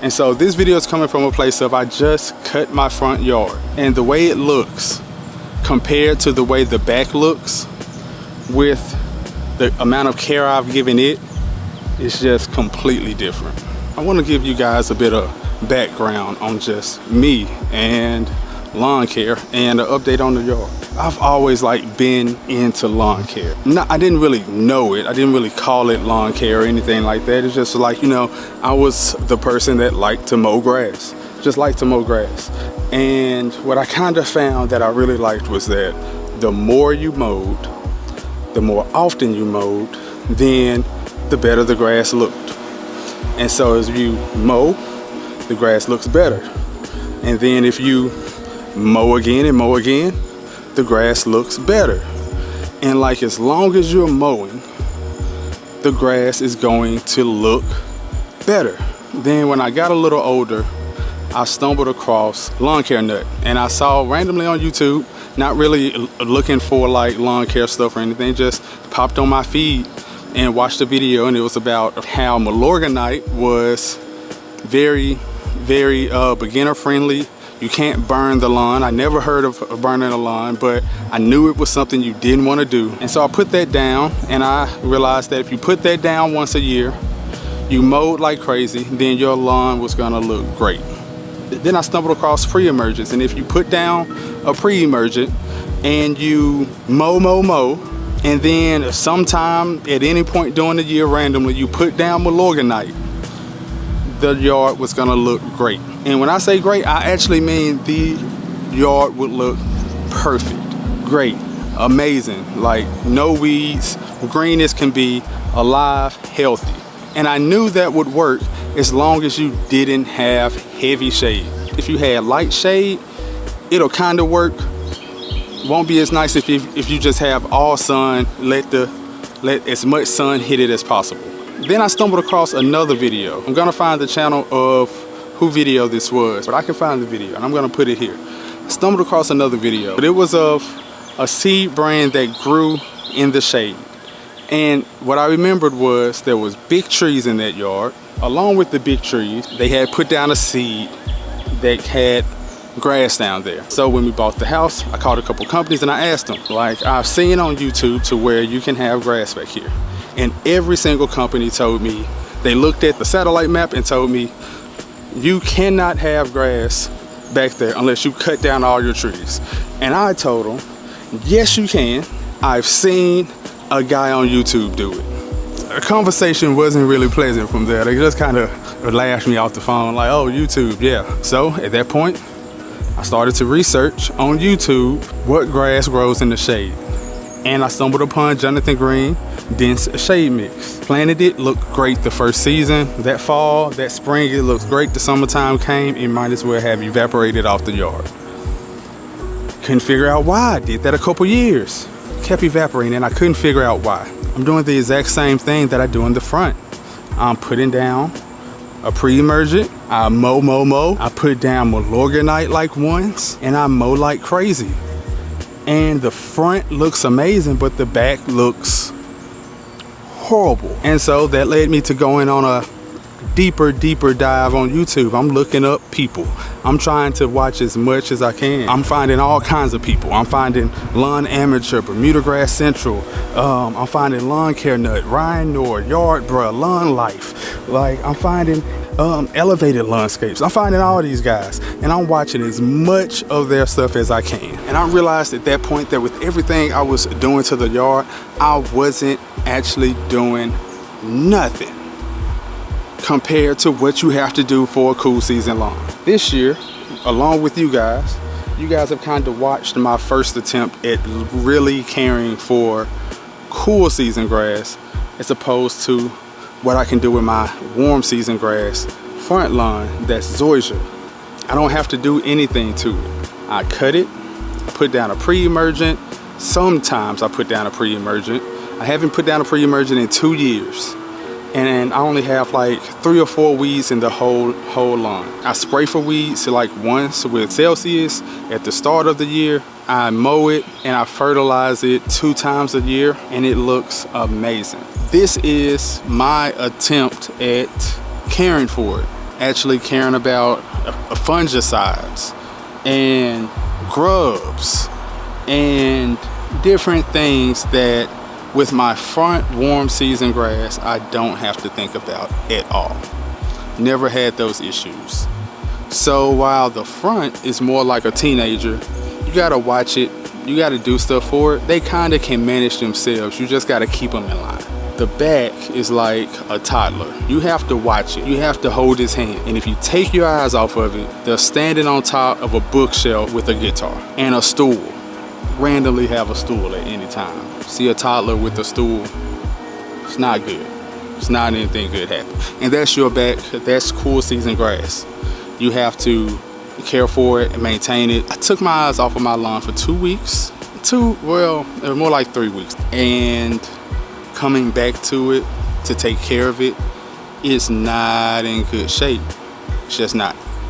And so this video is coming from a place of I just cut my front yard, and the way it looks compared to the way the back looks with the amount of care I've given it is just completely different. I want to give you guys a bit of background on just me and lawn care and an update on the yard. I've always been into lawn care. I didn't really know it. I didn't really call it lawn care or anything like that. It's just I was the person that liked to mow grass, just liked to mow grass. And what I kind of found that I really liked was that the more you mowed, the more often you mowed, then the better the grass looked. And so as you mow, the grass looks better. And then if you mow again and mow again, the grass looks better. And as long as you're mowing, the grass is going to look better. Then when I got a little older, I stumbled across Lawncare nut, and I saw randomly on YouTube, not really looking for lawn care stuff or anything, just popped on my feed and watched a video, and it was about how Milorganite was very, very beginner friendly. You can't burn the lawn. I never heard of burning a lawn, but I knew it was something you didn't want to do. And so I put that down, and I realized that if you put that down once a year, you mowed like crazy, then your lawn was gonna look great. Then I stumbled across pre-emergence, and if you put down a pre-emergent and you mow, and then sometime at any point during the year randomly you put down Milorganite, the yard was gonna look great. And when I say great, I actually mean the yard would look perfect, great, amazing, no weeds, green as can be, alive, healthy. And I knew that would work as long as you didn't have heavy shade. If you had light shade, it'll kind of work. Won't be as nice if you just have all sun, let as much sun hit it as possible. Then I stumbled across another video. I'm gonna find the channel of who video this was, but I can find the video and I'm gonna put it here. I stumbled across another video, but it was of a seed brand that grew in the shade. And what I remembered was there was big trees in that yard. Along with the big trees, they had put down a seed that had grass down there. So when we bought the house, I called a couple companies and I asked them, I've seen on YouTube to where you can have grass back here. And every single company told me, they looked at the satellite map and told me, you cannot have grass back there unless you cut down all your trees. And I told them, yes you can. I've seen a guy on YouTube do it. The conversation wasn't really pleasant from there. They just kind of laughed me off the phone oh, YouTube, yeah. So at that point, I started to research on YouTube what grass grows in the shade. And I stumbled upon Jonathan Green Dense Shade Mix. Planted it, looked great the first season. That fall, that spring, it looked great. The summertime came, it might as well have evaporated off the yard. Couldn't figure out why. I did that a couple years. Kept evaporating and I couldn't figure out why. I'm doing the exact same thing that I do in the front. I'm putting down a pre-emergent. I mow. I put down Milorganite once, and I mow like crazy. And the front looks amazing, but the back looks horrible. And so that led me to going on a deeper dive on YouTube. I'm looking up people. I'm trying to watch as much as I can. I'm finding all kinds of people. I'm finding Lawn Amateur, Bermuda Grass Central. I'm finding Lawncare Nut, Ryan Nor, Yard Bruh, Lawn Life. I'm finding Elevated Landscapes. I'm finding all these guys, and I'm watching as much of their stuff as I can. And I realized at that point that with everything I was doing to the yard, I wasn't actually doing nothing compared to what you have to do for a cool season lawn. This year, along with you guys have kind of watched my first attempt at really caring for cool season grass as opposed to what I can do with my warm season grass front lawn that's Zoysia. I don't have to do anything to it. I cut it, I put down a pre-emergent. Sometimes I put down a pre-emergent. I haven't put down a pre-emergent in 2 years. And I only have 3 or 4 weeds in the whole lawn. I spray for weeds once with Celsius at the start of the year. I mow it and I fertilize it 2 times a year, and it looks amazing. This is my attempt at caring for it actually caring about fungicides and grubs and different things that with my front warm season grass I don't have to think about at all. Never had those issues. So while the front is more like a teenager, you gotta watch it, you gotta do stuff for it. They kinda can manage themselves, you just gotta keep them in line. The back is like a toddler. You have to watch it, you have to hold his hand. And if you take your eyes off of it, they're standing on top of a bookshelf with a guitar and a stool. Randomly have a stool at any time. See a toddler with a stool, it's not good. It's not anything good happening. And that's your back, that's cool season grass. You have to care for it and maintain it. I took my eyes off of my lawn for 2 weeks. Well, it was more like 3 weeks. And coming back to it to take care of it is not in good shape. It's just not.